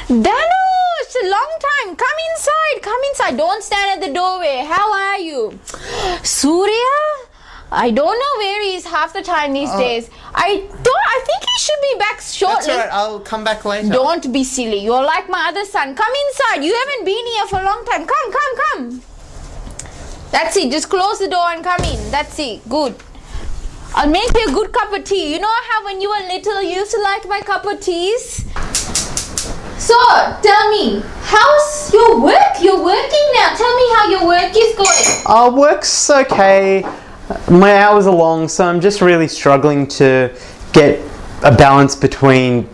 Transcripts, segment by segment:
Danush, a long time. Come inside. Come inside. Don't stand at the doorway. How are you? Surya? I don't know where he is half the time these days. I think he should be back shortly. That's alright, I'll come back later. Don't be silly. You're like my other son. Come inside. You haven't been here for a long time. Come. That's it. Just close the door and come in. That's it. Good. I'll make you a good cup of tea. You know how when you were little you used to like my cup of teas? So, tell me, how's your work? You're working now. Tell me how your work is going. Work's okay. My hours are long, so I'm just really struggling to get a balance between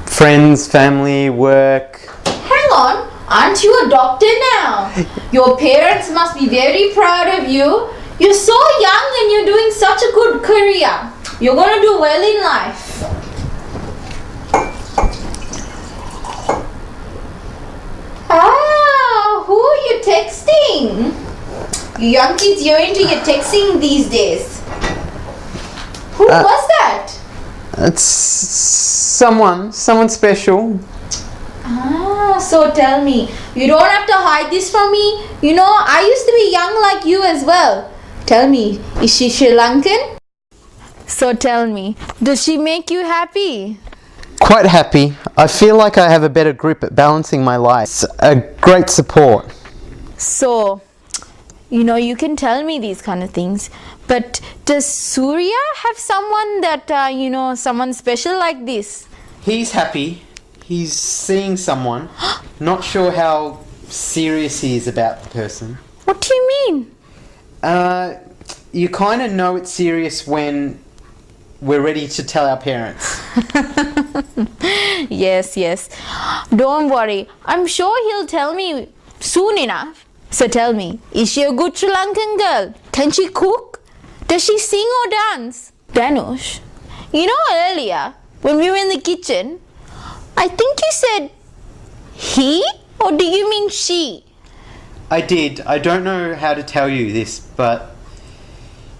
friends, family, work. Hang on, aren't you a doctor now? Your parents must be very proud of you. You're so young and you're doing such a good career. You're going to do well in life. Ah, who are you texting? You young kids, you're into your texting these days. Who was that? It's someone special. Ah, so tell me, you don't have to hide this from me. You know, I used to be young like you as well. Tell me, is she Sri Lankan? So tell me, does she make you happy? Quite happy. I feel like I have a better grip at balancing my life. It's a great support. So, you know, you can tell me these kind of things, but does Surya have someone that, someone special like this? He's happy. He's seeing someone. Not sure how serious he is about the person. What do you mean? You kind of know it's serious when we're ready to tell our parents. Yes. Don't worry. I'm sure he'll tell me soon enough. So tell me, is she a good Sri Lankan girl? Can she cook? Does she sing or dance? Danush, you know earlier when we were in the kitchen, I think you said he, or do you mean she? I did. I don't know how to tell you this, but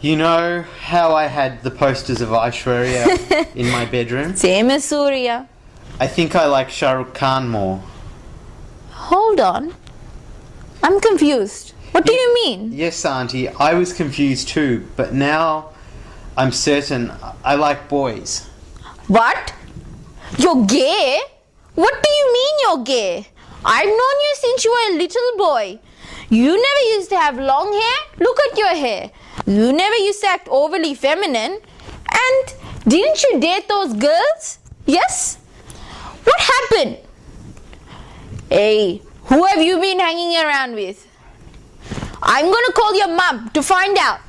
you know how I had the posters of Aishwarya in my bedroom? Same as Surya. I think I like Shah Rukh Khan more. Hold on. I'm confused. What do you mean? Yes, Auntie, I was confused too, but now I'm certain I like boys. What? You're gay? What do you mean you're gay? I've known you since you were a little boy. You never used to have long hair. Look at your hair. You never used to act overly feminine. And didn't you date those girls? Yes? What happened? Hey, who have you been hanging around with? I'm going to call your mum to find out.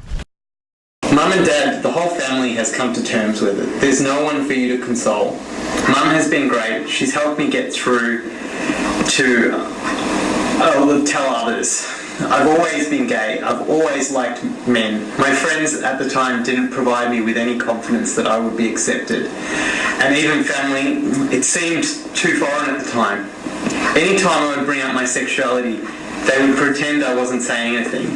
Mum and Dad, the whole family has come to terms with it. There's no one for you to console. Mum has been great. She's helped me get through to tell others. I've always been gay. I've always liked men. My friends at the time didn't provide me with any confidence that I would be accepted. And even family, it seemed too foreign at the time. Anytime I would bring up my sexuality, they would pretend I wasn't saying anything.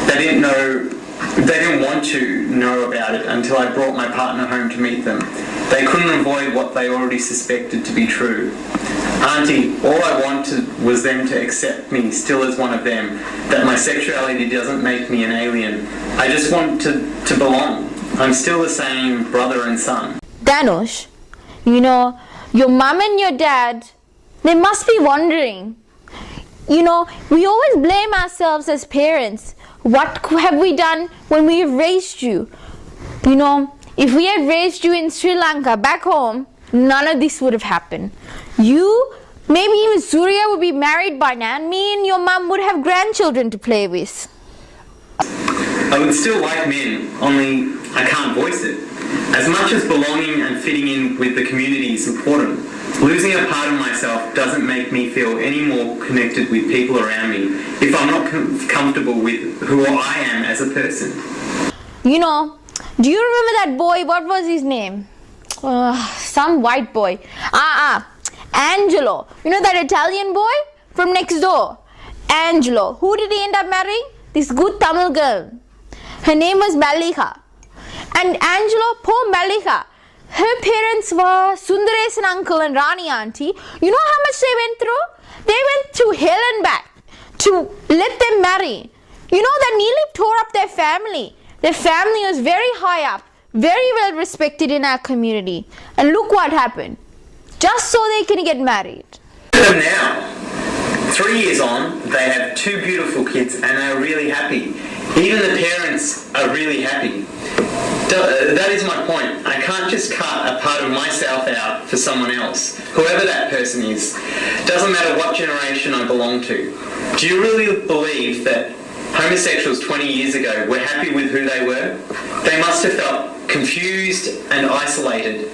They didn't want to know about it until I brought my partner home to meet them. They couldn't avoid what they already suspected to be true. Auntie, all I wanted was them to accept me still as one of them, that my sexuality doesn't make me an alien. I just want to belong. I'm still the same brother and son. Danush, you know, your mum and your dad, they must be wondering. You know, we always blame ourselves as parents. What have we done when we have raised you? You know, if we had raised you in Sri Lanka, back home, none of this would have happened. You, maybe even Surya would be married by now, and me and your mum would have grandchildren to play with. I would still like men, only I can't voice it. As much as belonging and fitting in with the community is important, losing a part of myself doesn't make me feel any more connected with people around me if I'm not comfortable with who I am as a person. You know, do you remember that boy? What was his name? Some white boy. Angelo. You know that Italian boy from next door? Angelo. Who did he end up marrying? This good Tamil girl. Her name was Malika. And Angelo, poor Malika, her parents were Sundaresan uncle and Rani auntie. You know how much they went through? They went to hell and back to let them marry. You know, that nearly tore up their family. Their family was very high up, very well respected in our community. And look what happened. Just so they can get married. And now, 3 years on, they have 2 beautiful kids and they're really happy. Even the parents are really happy. That is my point. I can't just cut a part of myself out for someone else, whoever that person is. Doesn't matter what generation I belong to. Do you really believe that homosexuals 20 years ago were happy with who they were? They must have felt confused and isolated,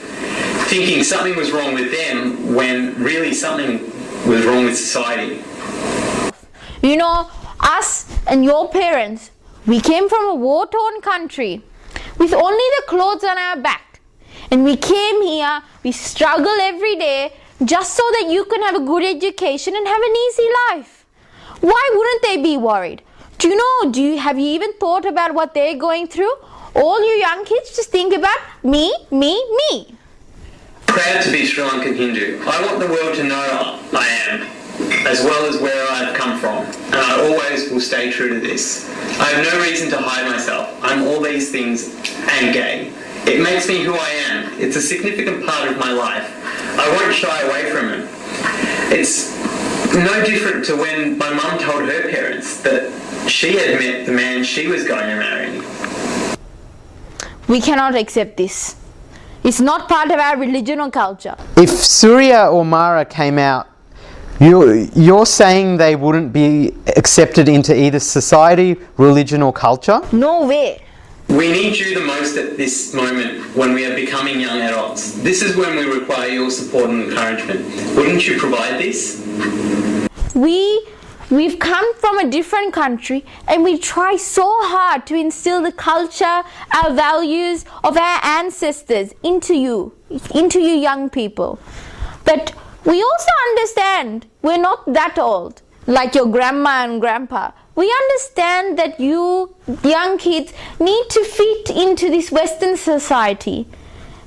thinking something was wrong with them when really something was wrong with society. You know, us and your parents, we came from a war-torn country with only the clothes on our back. And we came here, we struggle every day just so that you can have a good education and have an easy life. Why wouldn't they be worried? Do you know, have you even thought about what they're going through? All you young kids, just think about me, me, me. Proud to be Sri Lankan Hindu. I want the world to know I am, as well as where I've come from, and I always will stay true to this. I have no reason to hide myself. I'm all these things and gay. It makes me who I am. It's a significant part of my life. I won't shy away from it. It's no different to when my mum told her parents that she had met the man she was going to marry. We cannot accept this. It's not part of our religion or culture. If Surya or Mara came out, you're saying they wouldn't be accepted into either society, religion or culture? No way. We need you the most at this moment when we are becoming young adults. This is when we require your support and encouragement. Wouldn't you provide this? We've come from a different country and we try so hard to instill the culture, our values of our ancestors into you young people. But we also understand we're not that old, like your grandma and grandpa. We understand that you young kids need to fit into this Western society.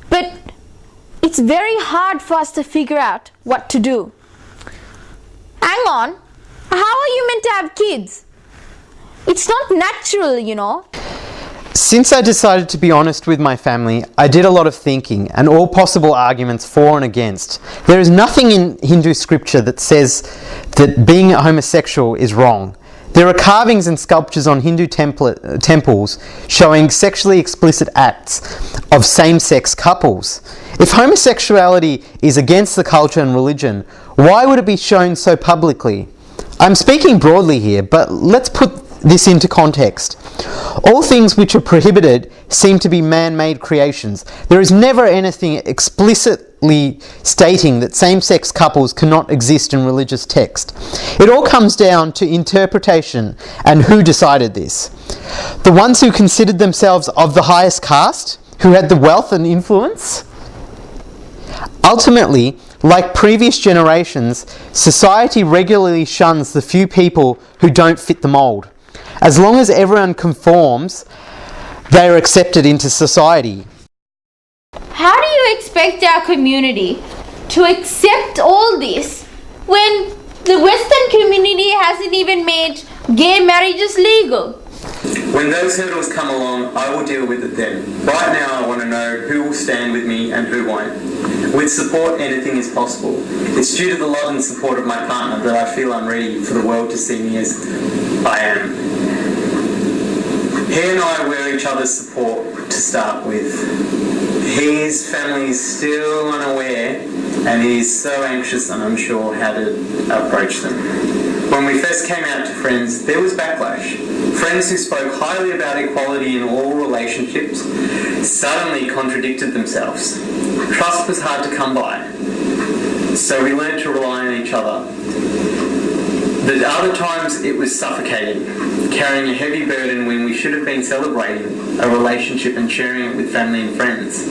But it's very hard for us to figure out what to do. Hang on, how are you meant to have kids? It's not natural, you know. Since I decided to be honest with my family, I did a lot of thinking and all possible arguments for and against. There is nothing in Hindu scripture that says that being homosexual is wrong. There are carvings and sculptures on Hindu temples showing sexually explicit acts of same-sex couples. If homosexuality is against the culture and religion, why would it be shown so publicly? I'm speaking broadly here, but let's put this into context. All things which are prohibited seem to be man-made creations. There is never anything explicitly stating that same-sex couples cannot exist in religious text. It all comes down to interpretation and who decided this. The ones who considered themselves of the highest caste, who had the wealth and influence? Ultimately, like previous generations, society regularly shuns the few people who don't fit the mould. As long as everyone conforms, they are accepted into society. How do you expect our community to accept all this when the Western community hasn't even made gay marriages legal? When those hurdles come along, I will deal with it then. Right now, I want to know who will stand with me and who won't. With support, anything is possible. It's due to the love and support of my partner that I feel I'm ready for the world to see me as I am. He and I were each other's support to start with. His family is still unaware and he's so anxious and unsure how to approach them. When we first came out to friends, there was backlash. Friends who spoke highly about equality in all relationships suddenly contradicted themselves. Trust was hard to come by, so we learned to rely on each other. But other times it was suffocating, carrying a heavy burden when we should have been celebrating a relationship and sharing it with family and friends.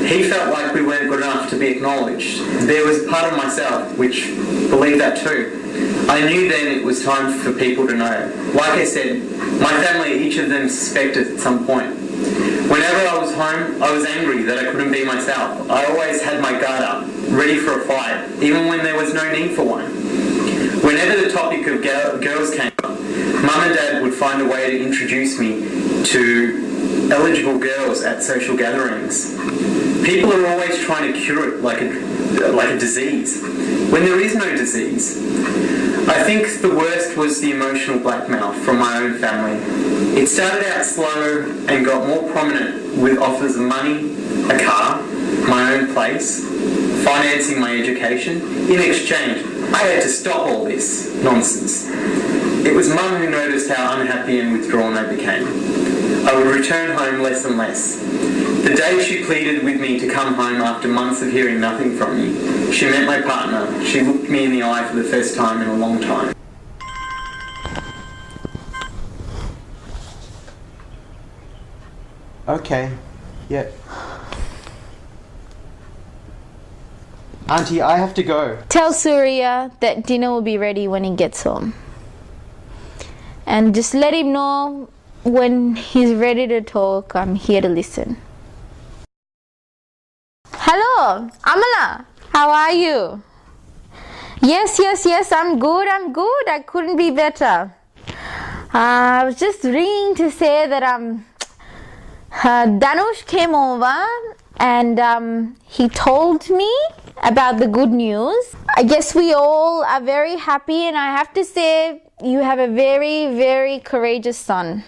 He felt like we weren't good enough to be acknowledged. There was a part of myself which believed that too. I knew then it was time for people to know. Like I said, my family, each of them suspected at some point. Whenever I was home, I was angry that I couldn't be myself. I always had my guard up, ready for a fight, even when there was no need for one. Whenever the topic of girls came up, Mum and Dad would find a way to introduce me to eligible girls at social gatherings. People are always trying to cure it like a disease, when there is no disease. I think the worst was the emotional blackmail from my own family. It started out slow and got more prominent with offers of money, a car, my own place, financing my education. In exchange, I had to stop all this nonsense. It was Mum who noticed how unhappy and withdrawn I became. I would return home less and less. The day she pleaded with me to come home after months of hearing nothing from me, she met my partner. She looked me in the eye for the first time in a long time. Okay. Yeah. Auntie, I have to go. Tell Surya that dinner will be ready when he gets home. And just let him know when he's ready to talk. I'm here to listen. Hello, Amala. How are you? Yes, I'm good. I couldn't be better. I was just ringing to say that Danush came over and he told me about the good news. I guess we all are very happy, and I have to say you have a very, very courageous son.